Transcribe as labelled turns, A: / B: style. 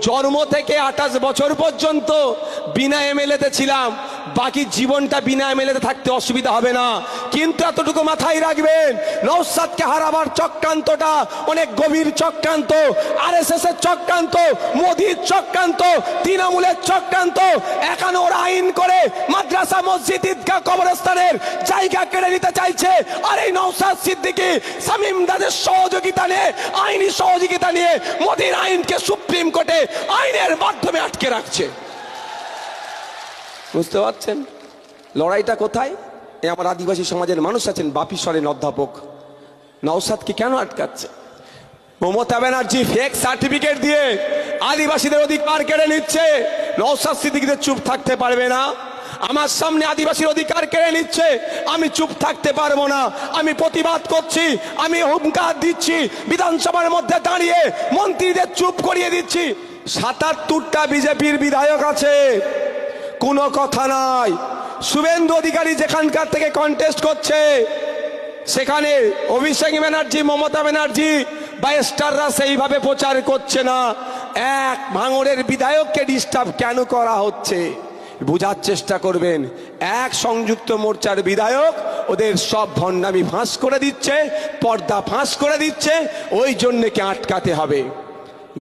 A: জন্ম থেকে 28 বছর পর্যন্ত বিনা এমএলএতে ছিলাম, বাকি জীবনটা বিনা এমএলএতে থাকতে অসুবিধা হবে না। কিন্তু এতটুকু মাথায় রাখবেন, নওশাদকে হারাবার চক্রান্তটা অনেক গভীর চক্রান্ত, আরএসএস এর চক্রান্ত, মোদির চক্রান্ত, তৃণমূলের চক্রান্ত। এখানে ওরা আইন করে মাদ্রাসা, মসজিদ, ঈদগাহ, কবরস্থানের জায়গা কেড়ে নিতে চাইছে। আর এই নওশাদ সিদ্দিকী, শামীম দাদের সহযোগিতা নিয়ে, আইনি সহযোগিতা নিয়ে মোদির আইনকে সুপ্রিম কোর্টে আইনের মাধ্যমে আটকে রাখছে। বুঝতে পারছেন লড়াইটা কোথায়? এই আমার আদিবাসী সমাজের মানুষ আছেন, বাপি সরেন অধ্যাপক, নওশাদকে কেন আটকাচ্ছে? মমতা ব্যানার্জি ফেক সার্টিফিকেট দিয়ে আদিবাসীদের অধিকার কেড়ে নিচ্ছে, নওশাদ সিদ্দিকীদের চুপ থাকতে পারবে না। আমার সামনে আদিবাসীর অধিকার কেড়ে নিচ্ছে, আমি চুপ থাকতে পারবো না, আমি প্রতিবাদ করছি, আমি হুঙ্কার দিচ্ছি, বিধানসভার মধ্যে দাঁড়িয়ে মন্ত্রীদের চুপ করিয়ে দিচ্ছি। ৭৭টা বিজেপির বিধায়ক আছে, কোনো কথা নাই। শুভেন্দু অধিকারী যেখানকার থেকে কন্টেস্ট করছে, সেখানে অভিষেক ব্যানার্জি, মমতা ব্যানার্জি বা স্টাররা সেইভাবে প্রচার করছে না। এক ভাঙড়ের বিধায়ককে ডিস্টার্ব কেন করা হচ্ছে বোঝার চেষ্টা করবেন। এক সংযুক্ত মোর্চার বিধায়ক ওদের সব ভণ্ডামি ফাঁস করে দিচ্ছে, পর্দা ফাঁস করে দিচ্ছে, ওই জন্য কে আটকাতে হবে।